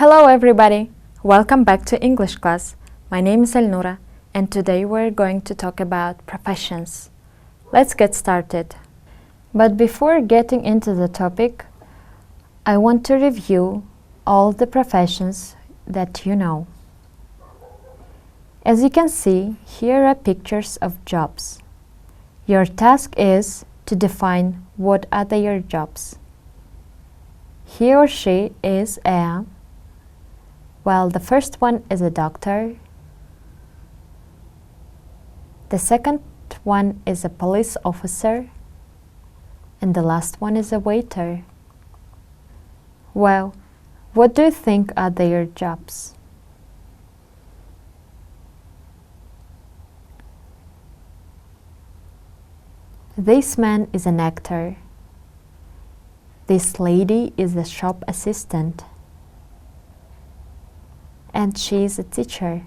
Hello everybody! Welcome back to English class. My name is Elnura and today we're going to talk about professions. Let's get started. But before getting into the topic, I want to review all the professions that you know. As you can see, here are pictures of jobs. Your task is to define what are your jobs. He or she is a, well, the first one is a doctor. The second one is a police officer. And the last one is a waiter. Well, what do you think are their jobs? This man is an actor. This lady is a shop assistant. And she is a teacher.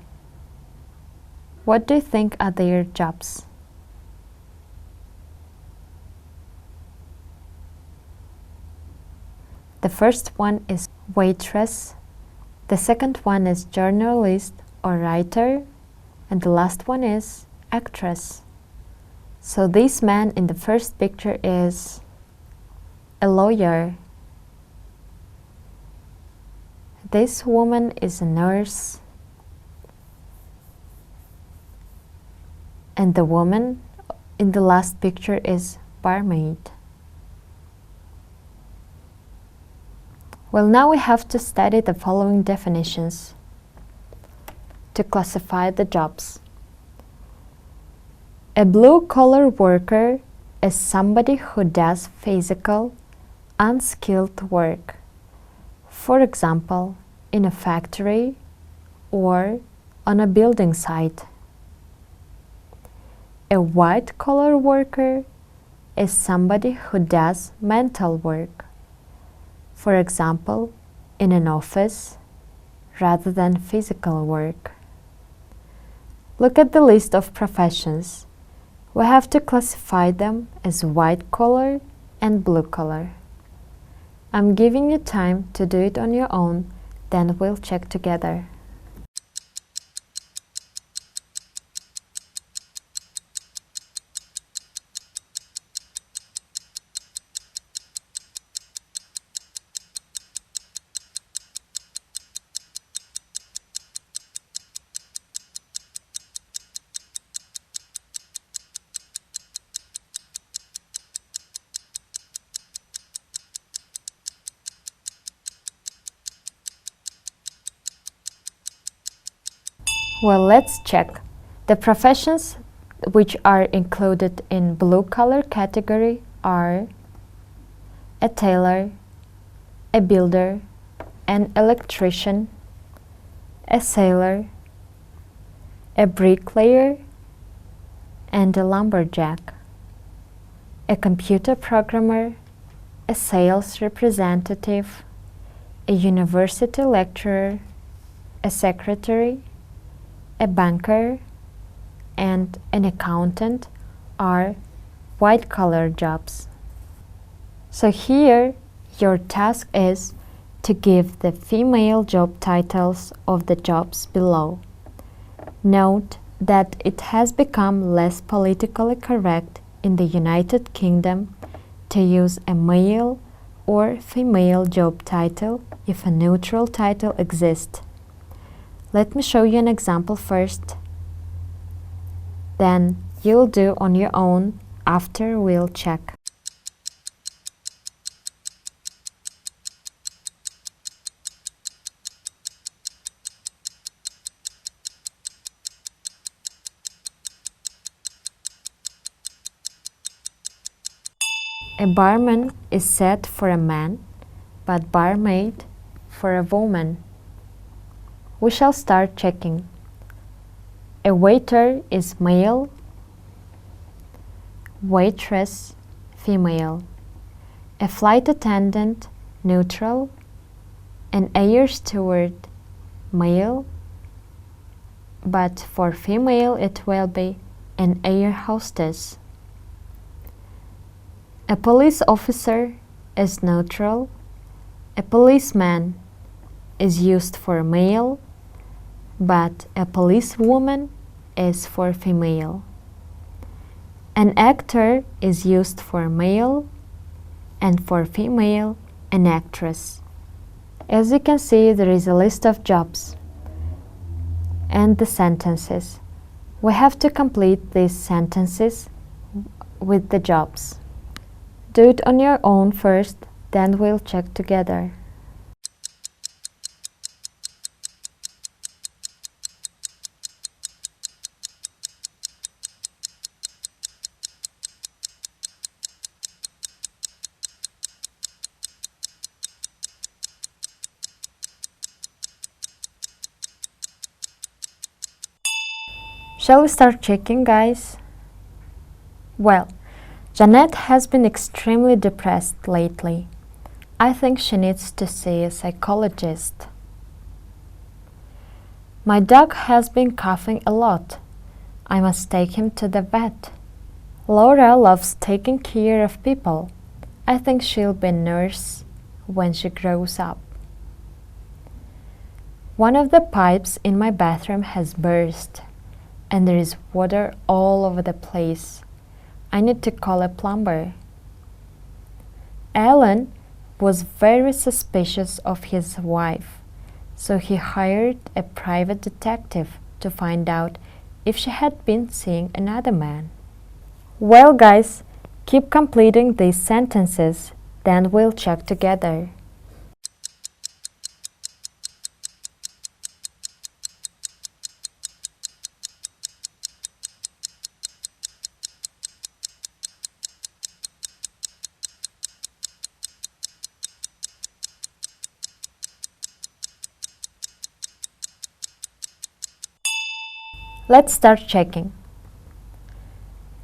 What do you think are their jobs? The first one is waitress. The second one is journalist or writer. And the last one is actress. So this man in the first picture is a lawyer. This woman is a nurse. And the woman in the last picture is barmaid. Well, now we have to study the following definitions to classify the jobs. A blue-collar worker is somebody who does physical, unskilled work. For example, in a factory or on a building site. A white-collar worker is somebody who does mental work. For example, in an office rather than physical work. Look at the list of professions. We have to classify them as white-collar and blue-collar. I'm giving you time to do it on your own, then we'll check together. Well, let's check. The professions which are included in blue-collar category are a tailor, a builder, an electrician, a sailor, a bricklayer, and a lumberjack, a computer programmer, a sales representative, a university lecturer, a secretary, a banker, and an accountant are white-collar jobs. So here your task is to give the female job titles of the jobs below. Note that it has become less politically correct in the United Kingdom to use a male or female job title if a neutral title exists. Let me show you an example first. Then you'll do on your own after we'll check. A barman is said for a man, but barmaid for a woman. We shall start checking. A waiter is male, waitress female, a flight attendant neutral, an air steward male, but for female it will be an air hostess. A police officer is neutral, a policeman is used for male, but a policewoman is for female. An actor is used for male, and for female, an actress. As you can see, there is a list of jobs and the sentences. We have to complete these sentences with the jobs. Do it on your own first, then we'll check together. Shall we start checking, guys? Well, Jeanette has been extremely depressed lately. I think she needs to see a psychologist. My dog has been coughing a lot. I must take him to the vet. Laura loves taking care of people. I think she'll be a nurse when she grows up. One of the pipes in my bathroom has burst, and there is water all over the place. I need to call a plumber. Alan was very suspicious of his wife, so he hired a private detective to find out if she had been seeing another man. Well, guys, keep completing these sentences, then we'll check together. Let's start checking.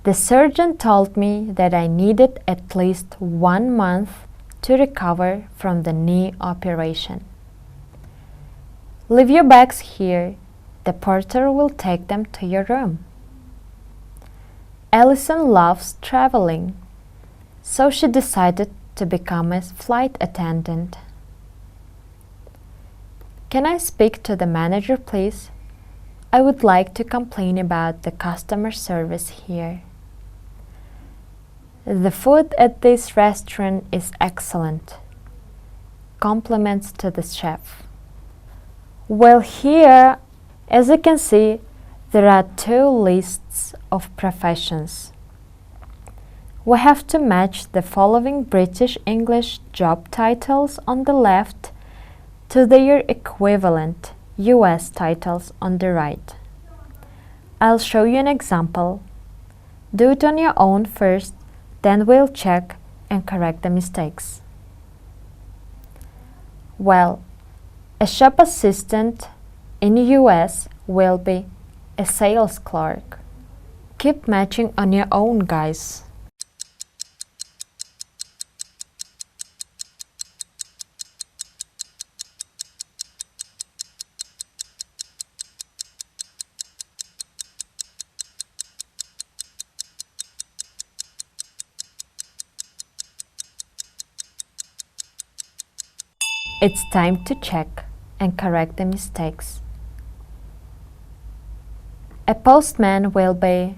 The surgeon told me that I needed at least 1 month to recover from the knee operation. Leave your bags here. The porter will take them to your room. Alison loves traveling, so she decided to become a flight attendant. Can I speak to the manager, please? I would like to complain about the customer service here. The food at this restaurant is excellent. Compliments to the chef. Well, here, as you can see, there are 2 lists of professions. We have to match the following British English job titles on the left to their equivalent US titles on the right. I'll show you an example. Do it on your own first, then we'll check and correct the mistakes. Well, a shop assistant in the US will be a sales clerk. Keep matching on your own, guys. It's time to check and correct the mistakes. A postman will be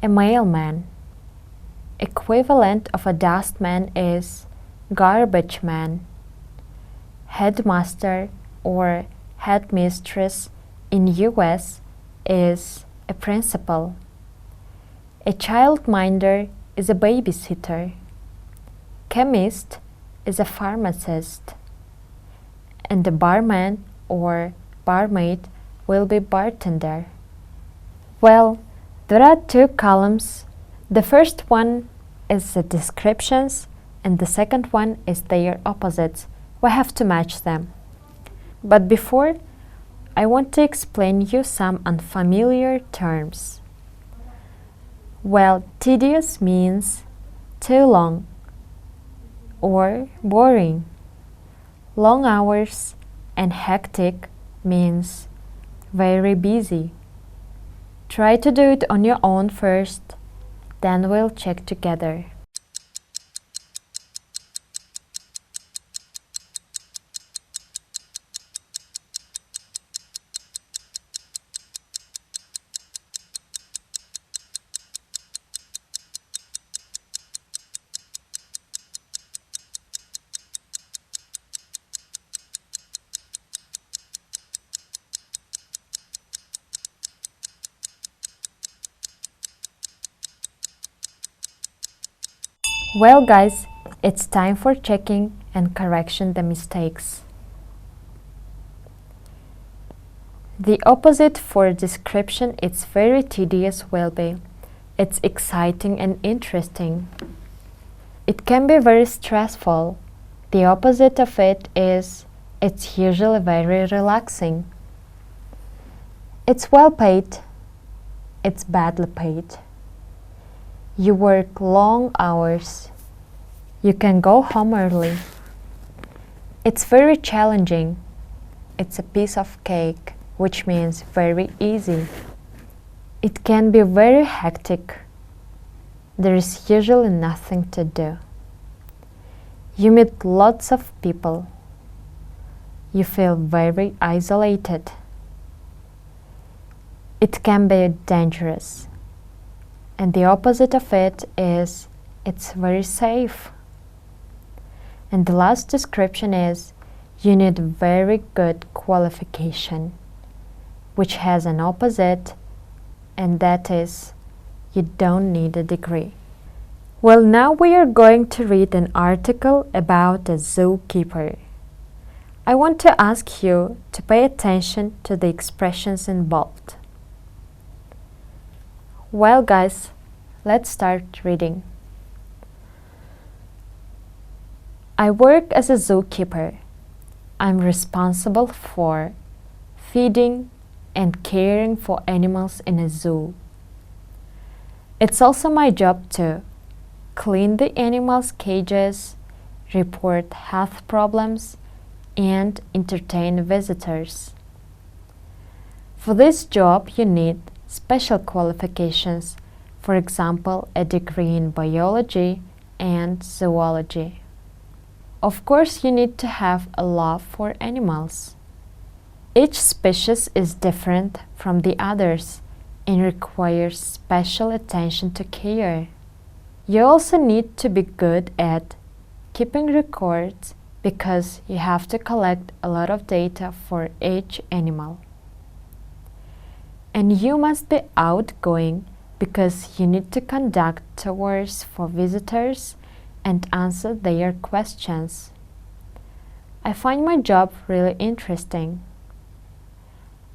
a mailman. Equivalent of a dustman is garbage man. Headmaster or headmistress in US is a principal. A childminder is a babysitter. Chemist is a pharmacist. And the barman or barmaid will be bartender. Well, there are 2 columns. The first one is the descriptions and the second one is their opposites. We have to match them. But before, I want to explain you some unfamiliar terms. Well, tedious means too long or boring. Long hours and hectic means very busy. Try to do it on your own first, then we'll check together. Well guys, it's time for checking and correction the mistakes. The opposite for description, it's very tedious will be. It's exciting and interesting. It can be very stressful. The opposite of it is it's usually very relaxing. It's well paid. It's badly paid. You work long hours. You can go home early. It's very challenging. It's a piece of cake, which means very easy. It can be very hectic. There is usually nothing to do. You meet lots of people. You feel very isolated. It can be dangerous. And the opposite of it is it's very safe. And the last description is you need very good qualification, which has an opposite, and that is you don't need a degree. Well, now we are going to read an article about a zookeeper. I want to ask you to pay attention to the expressions in bold. Well guys, let's start reading. I work as a zookeeper. I'm responsible for feeding and caring for animals in a zoo. It's also my job to clean the animals' cages, report health problems, and entertain visitors. For this job, you need special qualifications, for example, a degree in biology and zoology. Of course, you need to have a love for animals. Each species is different from the others and requires special attention to care. You also need to be good at keeping records because you have to collect a lot of data for each animal. And you must be outgoing because you need to conduct tours for visitors and answer their questions. I find my job really interesting.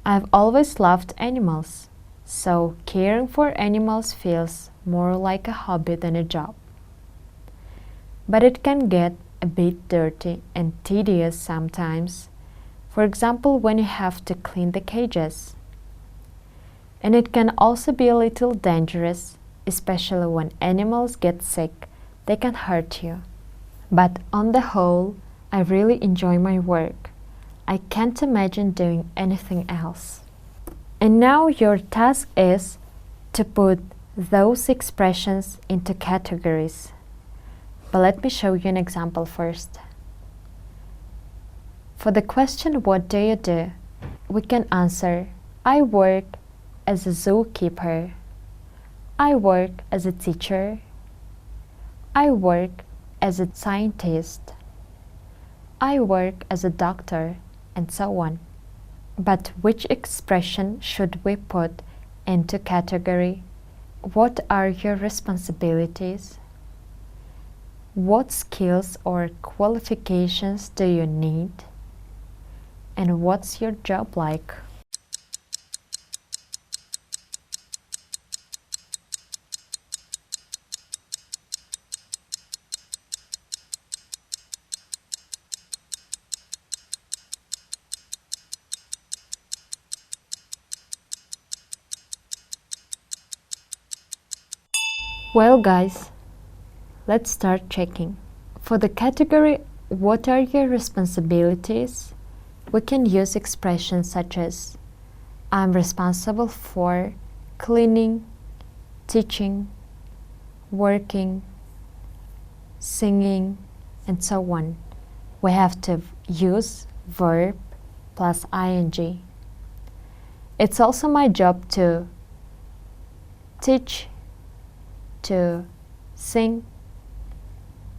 I've always loved animals, so caring for animals feels more like a hobby than a job. But it can get a bit dirty and tedious sometimes, for example when you have to clean the cages. And it can also be a little dangerous, especially when animals get sick, they can hurt you. But on the whole, I really enjoy my work. I can't imagine doing anything else. And now your task is to put those expressions into categories. But let me show you an example first. For the question, what do you do? We can answer, I work as a zookeeper. I work as a teacher. I work as a scientist. I work as a doctor, and so on. But which expression should we put into category? What are your responsibilities? What skills or qualifications do you need? And what's your job like? Well guys, let's start checking. For the category, what are your responsibilities? We can use expressions such as I'm responsible for cleaning, teaching, working, singing, and so on. We have to use verb plus ing. It's also my job to teach, to sing,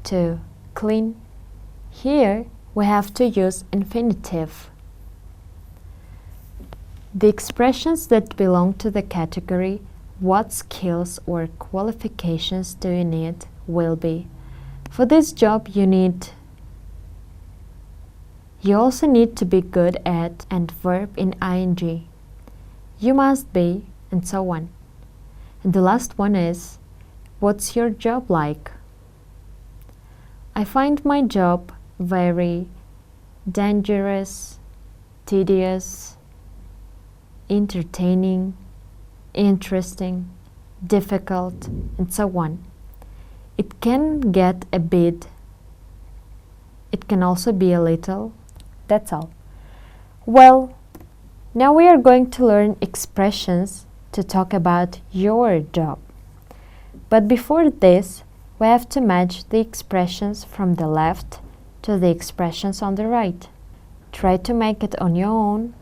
to clean. Here we have to use infinitive. The expressions that belong to the category what skills or qualifications do you need will be For this job you also need to be good at and verb in ing. You must be, and so on. And the last one is, what's your job like? I find my job very dangerous, tedious, entertaining, interesting, difficult, and so on. It can get a bit, it can also be a little. That's all. Well, now we are going to learn expressions to talk about your job. But before this, we have to match the expressions from the left to the expressions on the right. Try to make it on your own,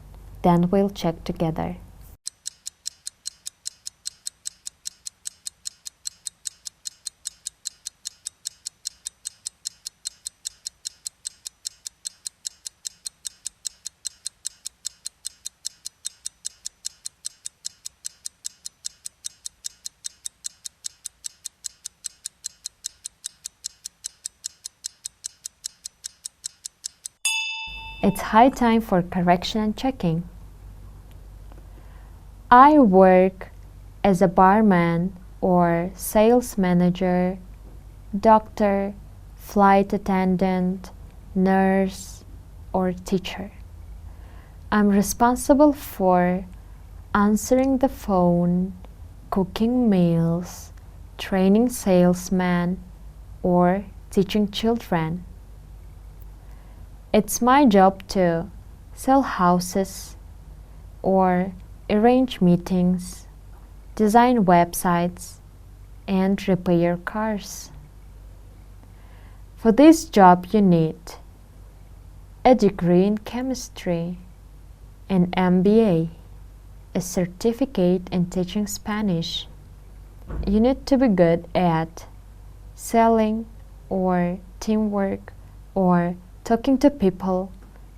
then we'll check together. It's high time for correction and checking. I work as a barman or sales manager, doctor, flight attendant, nurse, or teacher. I'm responsible for answering the phone, cooking meals, training salesmen, or teaching children. It's my job to sell houses or arrange meetings, design websites, and repair cars. For this job you need a degree in chemistry, an MBA, a certificate in teaching Spanish. You need to be good at selling or teamwork or talking to people,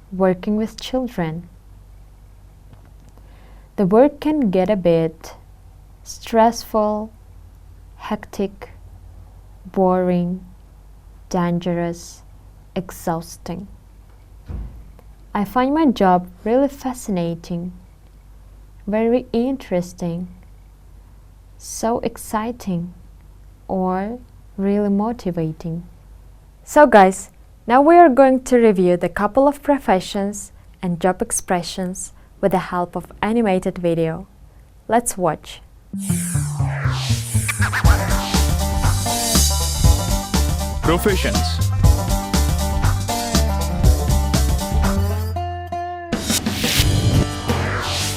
working with children. The work can get a bit stressful, hectic, boring, dangerous, exhausting. I find my job really fascinating, very interesting, so exciting, or really motivating. So guys, now we are going to review the couple of professions and job expressions with the help of animated video. Let's watch. Professions.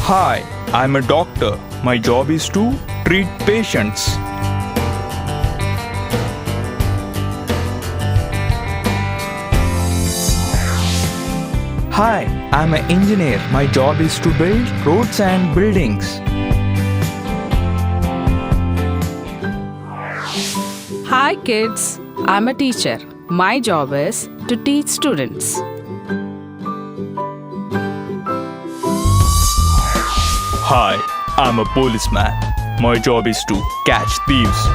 Hi, I'm a doctor. My job is to treat patients. Hi, I'm an engineer. My job is to build roads and buildings. Hi kids, I'm a teacher. My job is to teach students. Hi, I'm a policeman. My job is to catch thieves.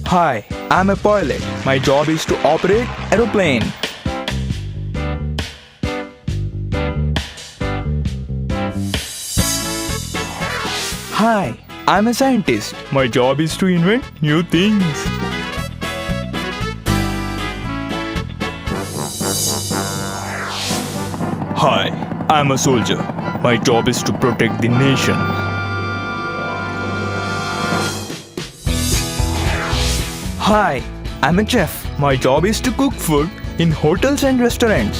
Hi, I'm a pilot. My job is to operate aeroplane. Hi, I'm a scientist. My job is to invent new things. Hi, I'm a soldier. My job is to protect the nation. Hi, I'm a chef. My job is to cook food in hotels and restaurants.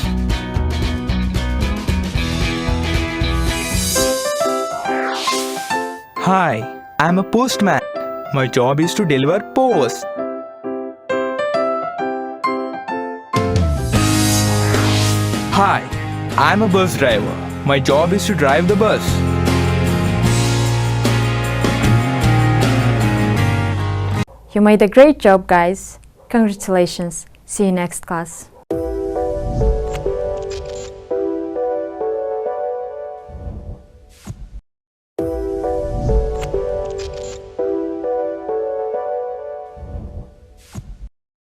Hi, I'm a postman. My job is to deliver post. Hi, I'm a bus driver. My job is to drive the bus. You made a great job, guys. Congratulations. See you next class.